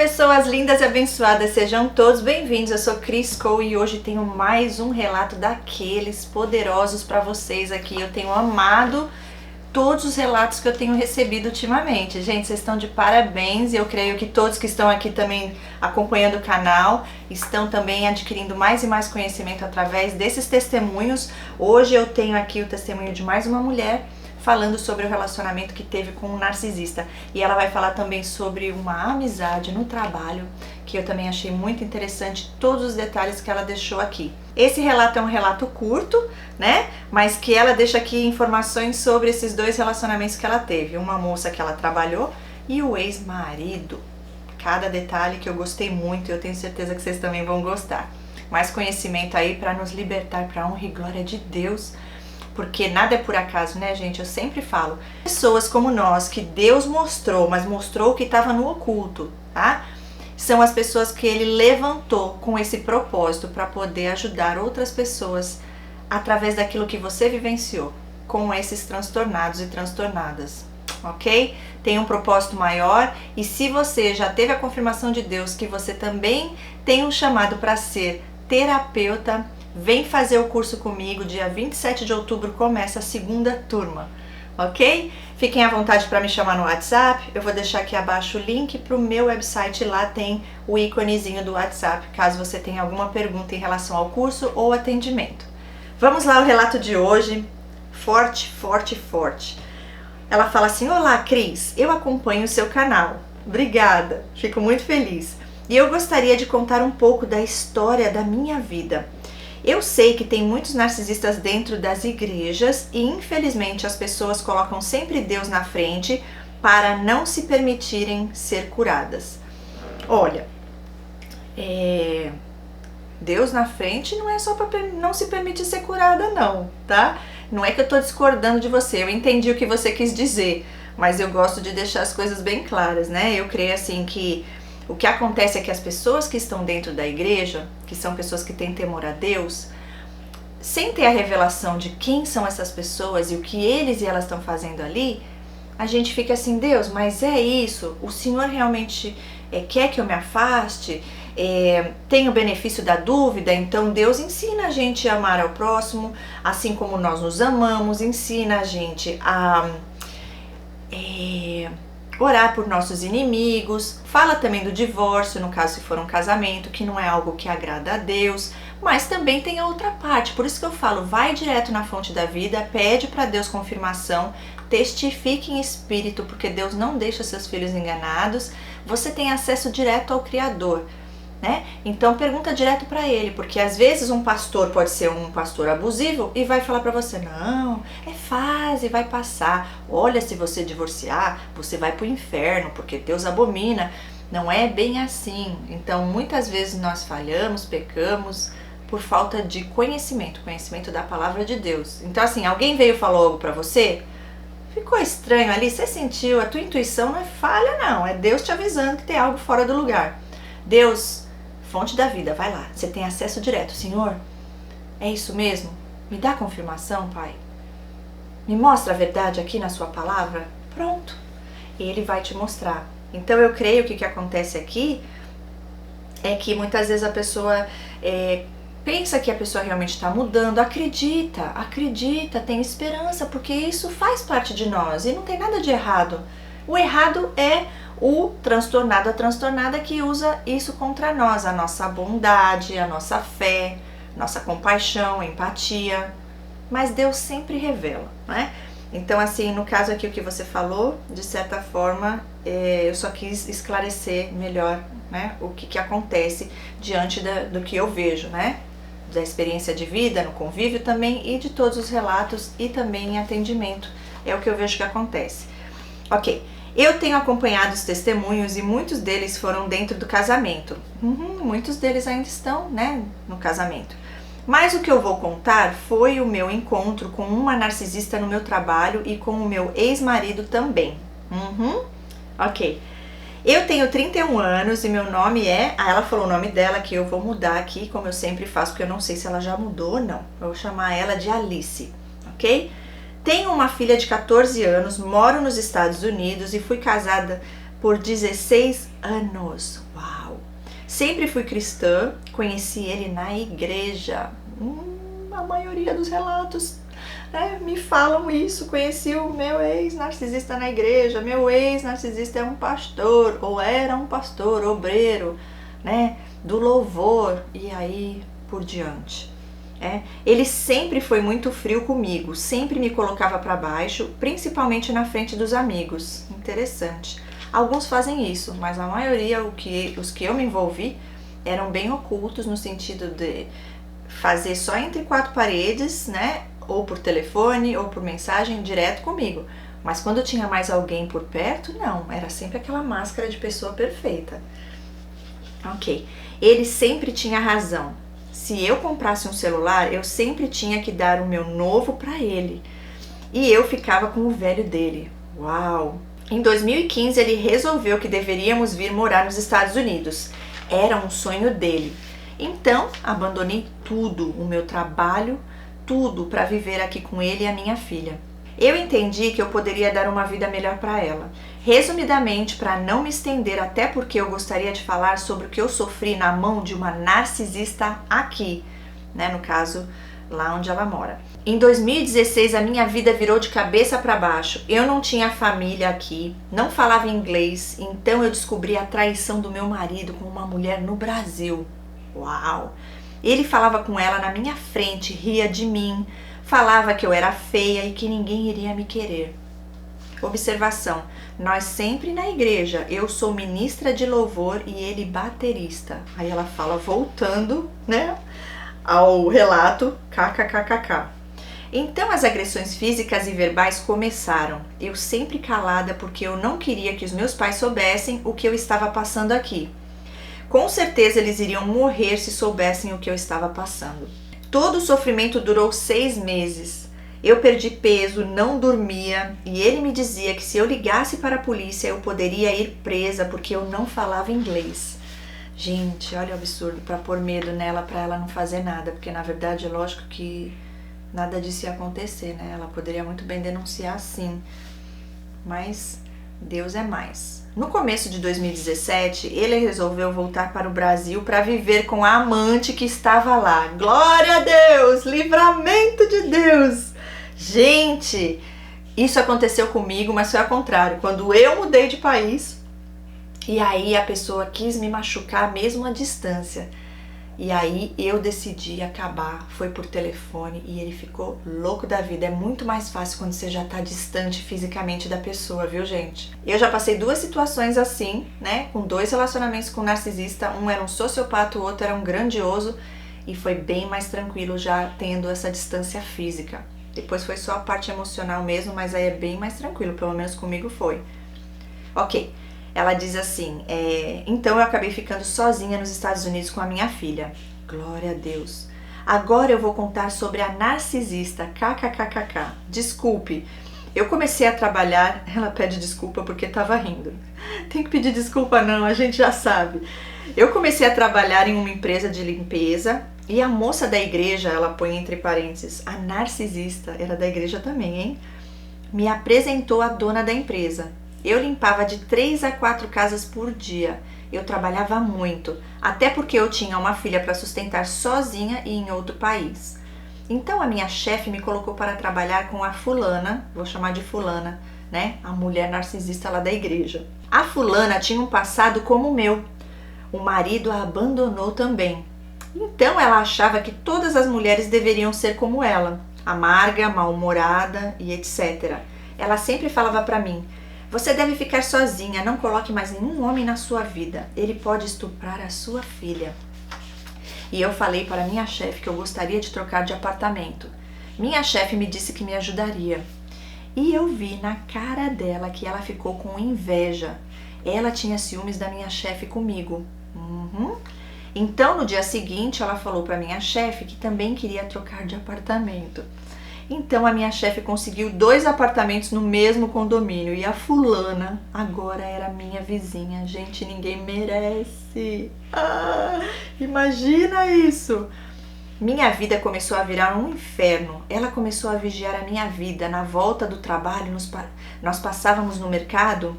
Pessoas lindas e abençoadas, sejam todos bem-vindos. Eu sou Cris Cole e hoje tenho mais um relato daqueles poderosos para vocês aqui. Eu tenho amado todos os relatos que eu tenho recebido ultimamente. Gente, vocês estão de parabéns e eu creio que todos que estão aqui também acompanhando o canal estão também adquirindo mais e mais conhecimento através desses testemunhos. Hoje eu tenho aqui o testemunho de mais uma mulher falando sobre o relacionamento que teve com um narcisista. E ela vai falar também sobre uma amizade no trabalho, que eu também achei muito interessante, todos os detalhes que ela deixou aqui. Esse relato é um relato curto, né? Mas que ela deixa aqui informações sobre esses dois relacionamentos que ela teve. Uma moça que ela trabalhou e o ex-marido. Cada detalhe que eu gostei muito e eu tenho certeza que vocês também vão gostar. Mais conhecimento aí para nos libertar para a honra e glória de Deus. Porque nada é por acaso, né, gente? Eu sempre falo. Pessoas como nós, que Deus mostrou, mas mostrou o que estava no oculto, tá? São as pessoas que Ele levantou com esse propósito para poder ajudar outras pessoas através daquilo que você vivenciou com esses transtornados e transtornadas, ok? Tem um propósito maior e se você já teve a confirmação de Deus que você também tem um chamado para ser terapeuta, vem fazer o curso comigo, dia 27 de outubro começa a segunda turma, ok? Fiquem à vontade para me chamar no WhatsApp, eu vou deixar aqui abaixo o link para o meu website, lá tem o íconezinho do WhatsApp, caso você tenha alguma pergunta em relação ao curso ou atendimento. Vamos lá, o relato de hoje, forte, forte, forte. Ela fala assim: olá Cris, eu acompanho o seu canal, obrigada, fico muito feliz. E eu gostaria de contar um pouco da história da minha vida. Eu sei que tem muitos narcisistas dentro das igrejas e infelizmente as pessoas colocam sempre Deus na frente para não se permitirem ser curadas. Olha, Deus na frente não é só para não se permitir ser curada não, tá? Não é que eu tô discordando de você, eu entendi o que você quis dizer, mas eu gosto de deixar as coisas bem claras, né? Eu creio assim que o que acontece é que as pessoas que estão dentro da igreja, que são pessoas que têm temor a Deus, sem ter a revelação de quem são essas pessoas e o que eles e elas estão fazendo ali, a gente fica assim: Deus, mas é isso? O Senhor realmente quer que eu me afaste? Tem o benefício da dúvida? Então Deus ensina a gente a amar ao próximo, assim como nós nos amamos, ensina a gente a orar por nossos inimigos, fala também do divórcio, no caso se for um casamento, que não é algo que agrada a Deus, mas também tem a outra parte, por isso que eu falo, vai direto na fonte da vida, pede para Deus confirmação, testifique em espírito, porque Deus não deixa seus filhos enganados, você tem acesso direto ao Criador, né? Então pergunta direto para ele, porque às vezes um pastor pode ser um pastor abusivo e vai falar para você: não, é fase, vai passar, olha, se você divorciar, você vai pro inferno, porque Deus abomina. Não é bem assim. Então muitas vezes nós falhamos, pecamos por falta de conhecimento da palavra de Deus. Então assim, alguém veio e falou algo para você, ficou estranho ali, você sentiu, a tua intuição não é falha não, é Deus te avisando que tem algo fora do lugar. Deus, fonte da vida, vai lá, você tem acesso direto. Senhor, é isso mesmo? Me dá confirmação, Pai. Me mostra a verdade aqui na sua palavra. Pronto, Ele vai te mostrar. Então eu creio que o que acontece aqui é que muitas vezes a pessoa pensa que a pessoa realmente está mudando, acredita, tem esperança, porque isso faz parte de nós e não tem nada de errado. O errado é o transtornado, a transtornada que usa isso contra nós, a nossa bondade, a nossa fé, nossa compaixão, empatia, mas Deus sempre revela, né? Então assim, no caso aqui o que você falou, de certa forma, eu só quis esclarecer melhor, né, o que acontece diante do que eu vejo, né, da experiência de vida, no convívio também e de todos os relatos e também em atendimento, é o que eu vejo que acontece. Ok. Eu tenho acompanhado os testemunhos e muitos deles foram dentro do casamento. Muitos deles ainda estão, né, no casamento. Mas o que eu vou contar foi o meu encontro com uma narcisista no meu trabalho e com o meu ex-marido também. Ok. Eu tenho 31 anos e meu nome é... ela falou o nome dela, que eu vou mudar aqui, como eu sempre faço, porque eu não sei se ela já mudou ou não. Eu vou chamar ela de Alice, ok? Tenho uma filha de 14 anos, moro nos Estados Unidos e fui casada por 16 anos. Uau! Sempre fui cristã, conheci ele na igreja. A maioria dos relatos, né, me falam isso. Conheci o meu ex-narcisista na igreja, meu ex-narcisista é um pastor, ou era um pastor, obreiro, né, do louvor, e aí por diante. Ele sempre foi muito frio comigo, sempre me colocava para baixo, principalmente na frente dos amigos. Interessante. Alguns fazem isso, mas a maioria, os que eu me envolvi, eram bem ocultos, no sentido de fazer só entre quatro paredes, né? Ou por telefone, ou por mensagem, direto comigo. Mas quando tinha mais alguém por perto, não. Era sempre aquela máscara de pessoa perfeita. Ok. Ele sempre tinha razão. Se eu comprasse um celular, eu sempre tinha que dar o meu novo para ele. E eu ficava com o velho dele. Uau! Em 2015, ele resolveu que deveríamos vir morar nos Estados Unidos. Era um sonho dele. Então, abandonei tudo, o meu trabalho, tudo para viver aqui com ele e a minha filha. Eu entendi que eu poderia dar uma vida melhor para ela. Resumidamente, para não me estender, até porque eu gostaria de falar sobre o que eu sofri na mão de uma narcisista aqui, né, no caso, lá onde ela mora. Em 2016, a minha vida virou de cabeça para baixo. Eu não tinha família aqui, não falava inglês, então eu descobri a traição do meu marido com uma mulher no Brasil. Uau! Ele falava com ela na minha frente, ria de mim, falava que eu era feia e que ninguém iria me querer. Observação, nós sempre na igreja, eu sou ministra de louvor e ele baterista. Aí ela fala, voltando, né, ao relato, kkkk. Então as agressões físicas e verbais começaram. Eu sempre calada porque eu não queria que os meus pais soubessem o que eu estava passando aqui. Com certeza eles iriam morrer se soubessem o que eu estava passando. Todo o sofrimento durou 6 meses. Eu perdi peso, não dormia e ele me dizia que se eu ligasse para a polícia eu poderia ir presa porque eu não falava inglês. Gente, olha o absurdo, para pôr medo nela, para ela não fazer nada, porque na verdade é lógico que nada disso ia acontecer, né? Ela poderia muito bem denunciar sim, mas Deus é mais. No começo de 2017, ele resolveu voltar para o Brasil para viver com a amante que estava lá. Glória a Deus! Livramento de Deus! Gente, isso aconteceu comigo, mas foi ao contrário. Quando eu mudei de país, e aí a pessoa quis me machucar mesmo à distância. E aí eu decidi acabar, foi por telefone e ele ficou louco da vida. É muito mais fácil quando você já tá distante fisicamente da pessoa, viu, gente? Eu já passei 2 situações assim, né, com 2 relacionamentos com um narcisista. Um era um sociopata, o outro era um grandioso e foi bem mais tranquilo já tendo essa distância física. Depois foi só a parte emocional mesmo, mas aí é bem mais tranquilo, pelo menos comigo foi. Ok. Ela diz assim, então eu acabei ficando sozinha nos Estados Unidos com a minha filha. Glória a Deus. Agora eu vou contar sobre a narcisista, kkkk. Desculpe, eu comecei a trabalhar, ela pede desculpa porque estava rindo. Tem que pedir desculpa não, a gente já sabe. Eu comecei a trabalhar em uma empresa de limpeza e a moça da igreja, ela põe entre parênteses, a narcisista, era da igreja também, hein? Me apresentou a dona da empresa. Eu limpava de 3 a 4 casas por dia. Eu trabalhava muito, até porque eu tinha uma filha para sustentar sozinha e em outro país. Então a minha chefe me colocou para trabalhar com a fulana, vou chamar de fulana, né? A mulher narcisista lá da igreja. A fulana tinha um passado como o meu. O marido a abandonou também. Então ela achava que todas as mulheres deveriam ser como ela, amarga, mal-humorada e etc. Ela sempre falava para mim, você deve ficar sozinha, não coloque mais nenhum homem na sua vida. Ele pode estuprar a sua filha. E eu falei para minha chefe que eu gostaria de trocar de apartamento. Minha chefe me disse que me ajudaria. E eu vi na cara dela que ela ficou com inveja. Ela tinha ciúmes da minha chefe comigo. Então no dia seguinte ela falou para minha chefe que também queria trocar de apartamento. Então a minha chefe conseguiu 2 apartamentos no mesmo condomínio e a fulana agora era minha vizinha. Gente, ninguém merece. Imagina isso! Minha vida começou a virar um inferno. Ela começou a vigiar a minha vida. Na volta do trabalho, nós passávamos no mercado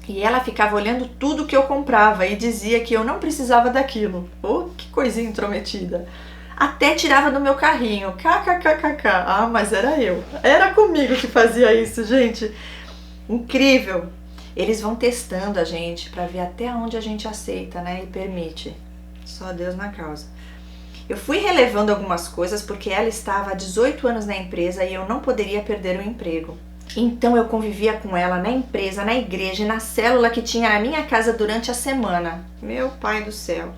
E ela ficava olhando tudo que eu comprava e dizia que eu não precisava daquilo. Oh, que coisinha intrometida. Até tirava do meu carrinho. KKKKK. Ah, mas era eu. Era comigo que fazia isso, gente. Incrível. Eles vão testando a gente para ver até onde a gente aceita, né? E permite. Só Deus na causa. Eu fui relevando algumas coisas porque ela estava há 18 anos na empresa e eu não poderia perder o emprego. Então eu convivia com ela na empresa, na igreja e na célula que tinha na minha casa durante a semana. Meu pai do céu.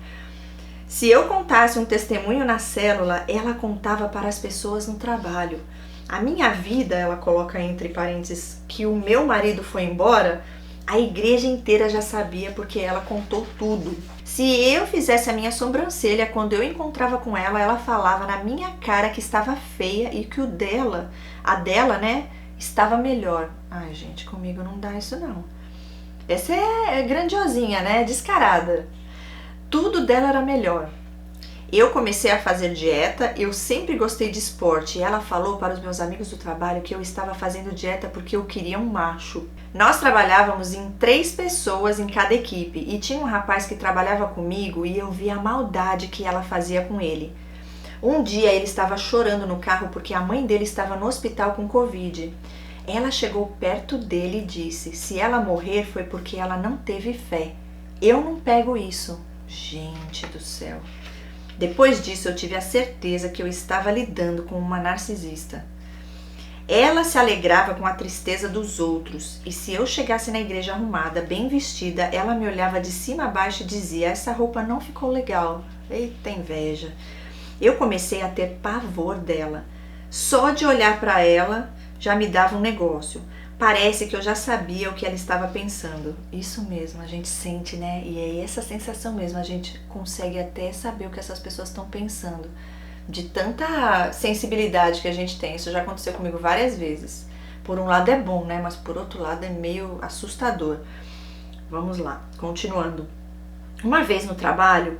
Se eu contasse um testemunho na célula, ela contava para as pessoas no trabalho. A minha vida, ela coloca entre parênteses, que o meu marido foi embora, a igreja inteira já sabia porque ela contou tudo. Se eu fizesse a minha sobrancelha quando eu encontrava com ela, ela falava na minha cara que estava feia e que a dela, né, estava melhor. Ai, gente, comigo não dá isso não. Essa é grandiosinha, né, descarada. Tudo dela era melhor. Eu comecei a fazer dieta, eu sempre gostei de esporte e ela falou para os meus amigos do trabalho que eu estava fazendo dieta porque eu queria um macho. Nós trabalhávamos em 3 pessoas em cada equipe e tinha um rapaz que trabalhava comigo e eu via a maldade que ela fazia com ele. Um dia ele estava chorando no carro porque a mãe dele estava no hospital com Covid. Ela chegou perto dele e disse: se ela morrer foi porque ela não teve fé. Eu não pego isso. Gente do céu. Depois disso eu tive a certeza que eu estava lidando com uma narcisista. Ela se alegrava com a tristeza dos outros e se eu chegasse na igreja arrumada, bem vestida, ela me olhava de cima a baixo e dizia: essa roupa não ficou legal. Eita inveja. Eu comecei a ter pavor dela. Só de olhar para ela já me dava um negócio. Parece que eu já sabia o que ela estava pensando. Isso mesmo, a gente sente, né? E é essa sensação mesmo, a gente consegue até saber o que essas pessoas estão pensando. De tanta sensibilidade que a gente tem. Isso já aconteceu comigo várias vezes. Por um lado é bom, né? Mas por outro lado é meio assustador. Vamos lá, continuando. Uma vez no trabalho,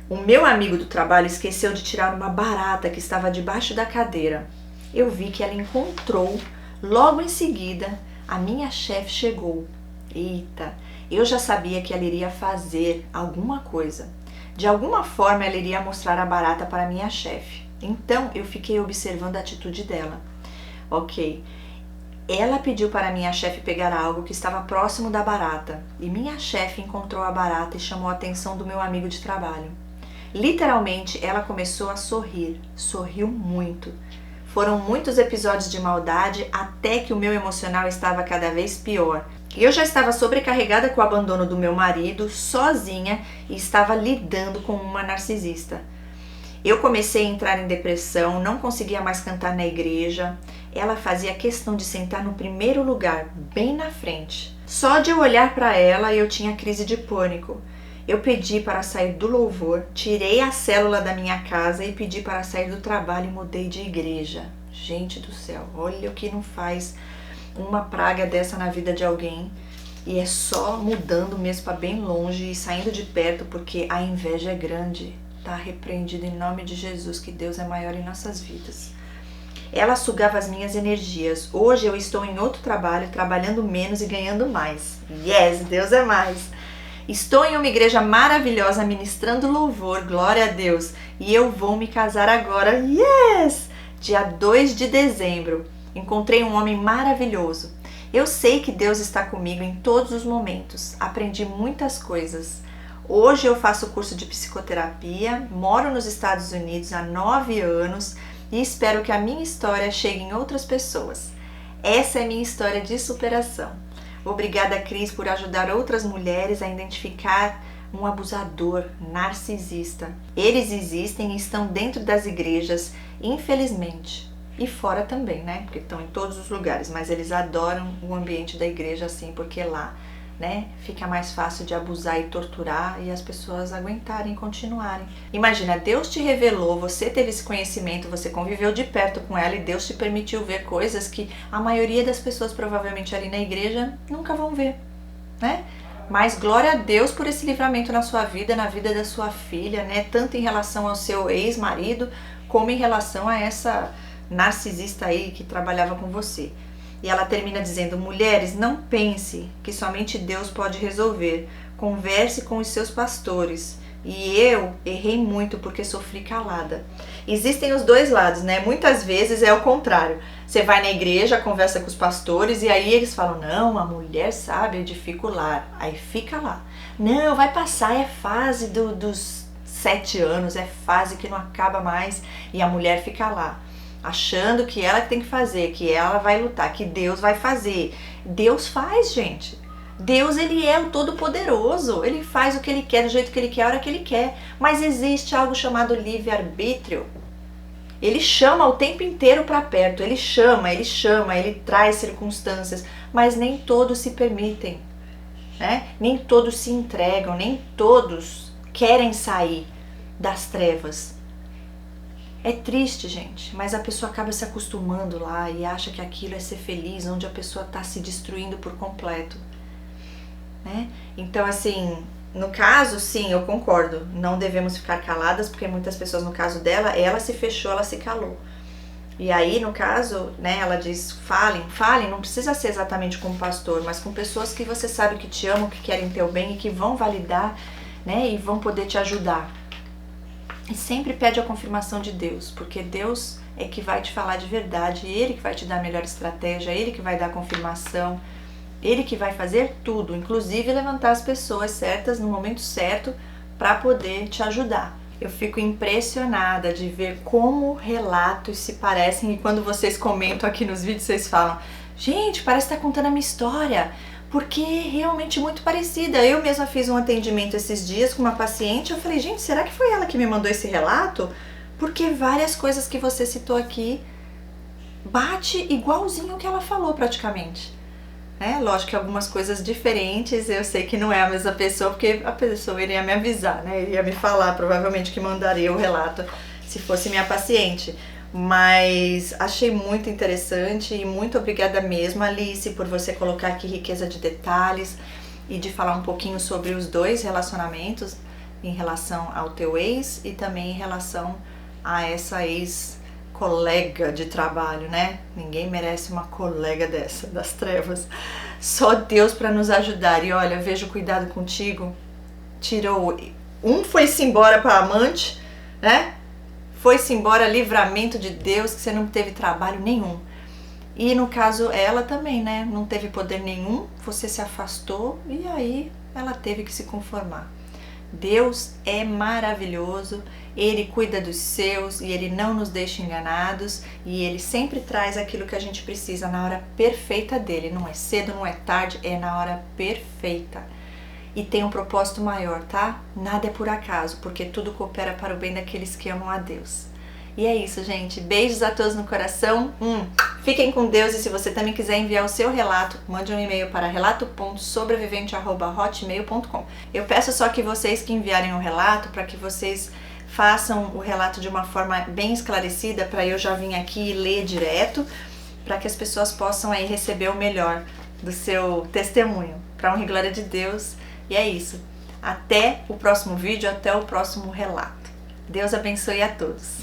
o meu amigo do trabalho esqueceu de tirar uma barata que estava debaixo da cadeira. Eu vi que ela encontrou. Logo em seguida, a minha chefe chegou. Eita, eu já sabia que ela iria fazer alguma coisa. De alguma forma, ela iria mostrar a barata para minha chefe. Então, eu fiquei observando a atitude dela. Ok, ela pediu para minha chefe pegar algo que estava próximo da barata. E minha chefe encontrou a barata e chamou a atenção do meu amigo de trabalho. Literalmente, ela começou a sorrir. Sorriu muito. Foram muitos episódios de maldade até que o meu emocional estava cada vez pior. Eu já estava sobrecarregada com o abandono do meu marido, sozinha, e estava lidando com uma narcisista. Eu comecei a entrar em depressão, não conseguia mais cantar na igreja. Ela fazia questão de sentar no primeiro lugar, bem na frente. Só de eu olhar para ela, eu tinha crise de pânico. Eu pedi para sair do louvor, tirei a célula da minha casa e pedi para sair do trabalho e mudei de igreja. Gente do céu, olha o que não faz uma praga dessa na vida de alguém. E é só mudando mesmo para bem longe e saindo de perto, porque a inveja é grande. Tá repreendido em nome de Jesus, que Deus é maior em nossas vidas. Ela sugava as minhas energias. Hoje eu estou em outro trabalho, trabalhando menos e ganhando mais. Yes, Deus é mais. Estou em uma igreja maravilhosa ministrando louvor, glória a Deus. E eu vou me casar agora, yes! Dia 2 de dezembro. Encontrei um homem maravilhoso. Eu sei que Deus está comigo em todos os momentos. Aprendi muitas coisas. Hoje eu faço curso de psicoterapia, moro nos Estados Unidos há 9 anos e espero que a minha história chegue em outras pessoas. Essa é minha história de superação. Obrigada, Cris, por ajudar outras mulheres a identificar um abusador narcisista. Eles existem e estão dentro das igrejas, infelizmente. E fora também, né? Porque estão em todos os lugares, mas eles adoram o ambiente da igreja assim, porque lá, né, fica mais fácil de abusar e torturar e as pessoas aguentarem e continuarem. Imagina, Deus te revelou, você teve esse conhecimento, você conviveu de perto com ela e Deus te permitiu ver coisas que a maioria das pessoas provavelmente ali na igreja nunca vão ver, né? Mas glória a Deus por esse livramento na sua vida, na vida da sua filha, né? Tanto em relação ao seu ex-marido, como em relação a essa narcisista aí que trabalhava com você. E ela termina dizendo: mulheres, não pense que somente Deus pode resolver. Converse com os seus pastores. E eu errei muito porque sofri calada. Existem os dois lados, né? Muitas vezes é o contrário. Você vai na igreja, conversa com os pastores e aí eles falam: não, a mulher sabe edificar. Aí fica lá. Não, vai passar, é fase dos 7 anos, é fase que não acaba mais. E a mulher fica lá, achando que ela tem que fazer, que ela vai lutar, que Deus vai fazer. Deus faz, gente. Deus, ele é o Todo-Poderoso, ele faz o que ele quer, do jeito que ele quer, a hora que ele quer. Mas existe algo chamado livre-arbítrio. Ele chama o tempo inteiro para perto, ele chama, ele traz circunstâncias, mas nem todos se permitem, né? Nem todos se entregam, nem todos querem sair das trevas. É triste, gente, mas a pessoa acaba se acostumando lá e acha que aquilo é ser feliz, onde a pessoa está se destruindo por completo. Né? Então, assim, no caso, sim, eu concordo, não devemos ficar caladas, porque muitas pessoas, no caso dela, ela se fechou, ela se calou. E aí, no caso, né, ela diz: falem, não precisa ser exatamente com o pastor, mas com pessoas que você sabe que te amam, que querem teu bem e que vão validar, né, e vão poder te ajudar. E sempre pede a confirmação de Deus, porque Deus é que vai te falar de verdade, Ele que vai te dar a melhor estratégia, Ele que vai dar a confirmação, Ele que vai fazer tudo, inclusive levantar as pessoas certas no momento certo para poder te ajudar. Eu fico impressionada de ver como relatos se parecem, e quando vocês comentam aqui nos vídeos, vocês falam: gente, parece que está contando a minha história, porque é realmente muito parecida. Eu mesma fiz um atendimento esses dias com uma paciente, eu falei: gente, será que foi ela que me mandou esse relato? Porque várias coisas que você citou aqui bate igualzinho o que ela falou praticamente. Lógico que algumas coisas diferentes, eu sei que não é a mesma pessoa, porque a pessoa iria me avisar, né? Iria me falar, provavelmente, que mandaria o relato se fosse minha paciente. Mas achei muito interessante e muito obrigada mesmo, Alice, por você colocar aqui riqueza de detalhes e de falar um pouquinho sobre os dois relacionamentos, em relação ao teu ex e também em relação a essa ex-colega de trabalho, né? Ninguém merece uma colega dessa, das trevas. Só Deus para nos ajudar. E olha, veja o cuidado contigo. Tirou foi-se embora para amante, né? Foi-se embora, livramento de Deus, que você não teve trabalho nenhum. E no caso ela também, né? Não teve poder nenhum, você se afastou e aí ela teve que se conformar. Deus é maravilhoso, Ele cuida dos seus e Ele não nos deixa enganados, e Ele sempre traz aquilo que a gente precisa na hora perfeita dele. Não é cedo, não é tarde, é na hora perfeita. E tem um propósito maior, tá? Nada é por acaso, porque tudo coopera para o bem daqueles que amam a Deus. E é isso, gente. Beijos a todos no coração. Fiquem com Deus, e se você também quiser enviar o seu relato, mande um e-mail para relato.sobrevivente@hotmail.com. Eu peço só que vocês que enviarem o relato, para que vocês façam o relato de uma forma bem esclarecida, para eu já vir aqui e ler direto, para que as pessoas possam aí receber o melhor do seu testemunho. Para honra e glória de Deus. E é isso. Até o próximo vídeo, até o próximo relato. Deus abençoe a todos.